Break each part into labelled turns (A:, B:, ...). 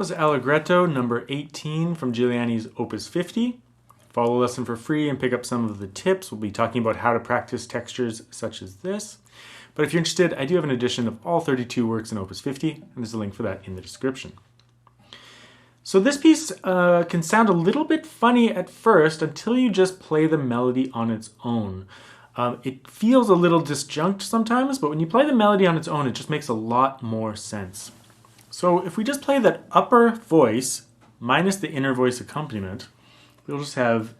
A: was Allegretto number 18 from Giuliani's Op.50. Follow the lesson for free and pick up some of the tips. We'll be talking about how to practice textures such as this. But if you're interested, I do have an edition of all 32 works in Op.50, and there's a link for that in the description. So this piece can sound a little bit funny at first until you just play the melody on its own. It feels a little disjunct sometimes, but when you play the melody on its own, it just makes a lot more sense. So if we just play that upper voice minus the inner voice accompaniment, we'll just have...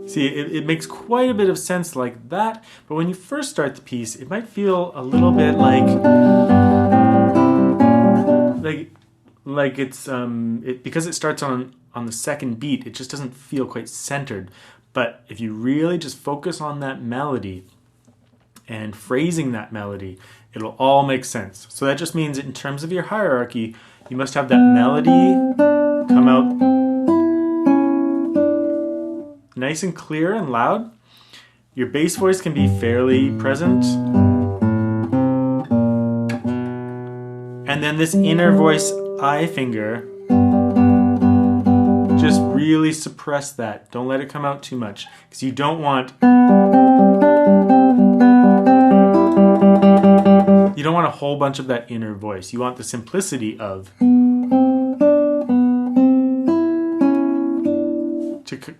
A: See, it makes quite a bit of sense like that, but when you first start the piece, it might feel a little bit like it's because it starts on the second beat, it just doesn't feel quite centered. But if you really just focus on that melody and phrasing that melody, it'll all make sense. So that just means in terms of your hierarchy, you must have that melody come out nice and clear and loud. Your bass voice can be fairly present. And then this inner voice I finger, just really suppress that. Don't let it come out too much, because you don't want a whole bunch of that inner voice. You want the simplicity of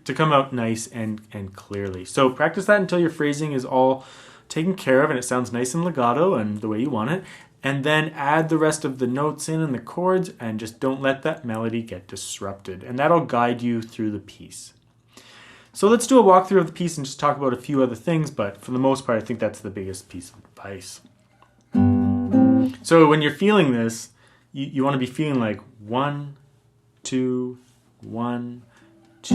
A: to come out nice and clearly. So practice that until your phrasing is all taken care of and it sounds nice and legato and the way you want it. And then add the rest of the notes in and the chords, and just don't let that melody get disrupted. And that'll guide you through the piece. So let's do a walkthrough of the piece and just talk about a few other things, but for the most part, I think that's the biggest piece of advice. So when you're feeling this, you want to be feeling like 1, 2, 1, 2.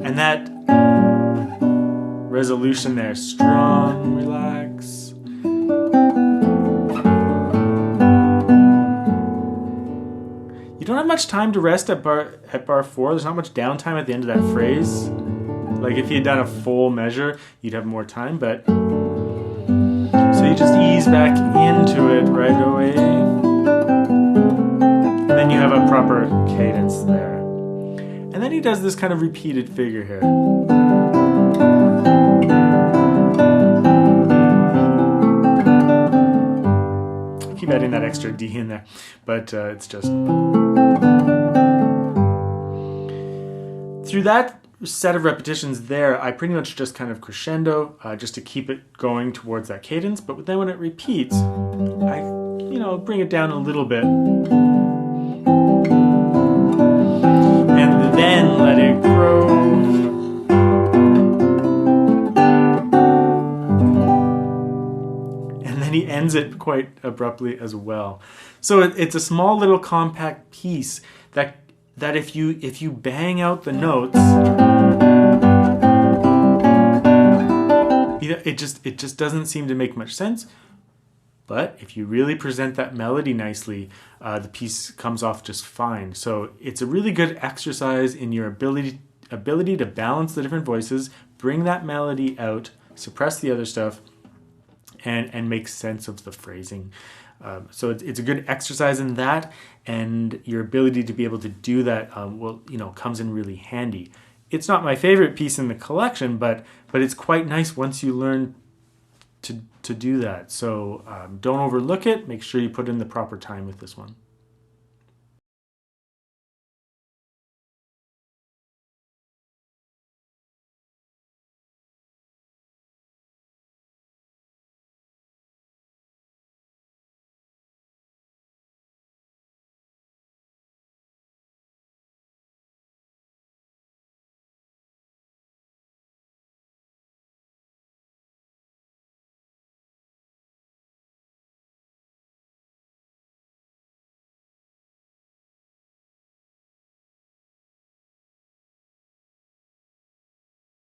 A: And that resolution there, strong, relax. You don't have much time to rest at bar 4. There's not much downtime at the end of that phrase. Like if you had done a full measure, you'd have more time, but so you just ease back into it right away. And then you have a proper cadence there. And then he does this kind of repeated figure here. Keep adding that extra D in there, but it's just... Through that set of repetitions there, I pretty much just kind of crescendo, just to keep it going towards that cadence, but then when it repeats, I, bring it down a little bit. And then let it grow. He ends it quite abruptly as well. So it's a small little compact piece that if you bang out the notes, it just doesn't seem to make much sense. But if you really present that melody nicely, the piece comes off just fine. So it's a really good exercise in your ability to balance the different voices, bring that melody out, suppress the other stuff, and make sense of the phrasing. So it's a good exercise in that, and your ability to be able to do that comes in really handy. It's not my favorite piece in the collection, but it's quite nice once you learn to do that. So don't overlook it. Make sure you put in the proper time with this one.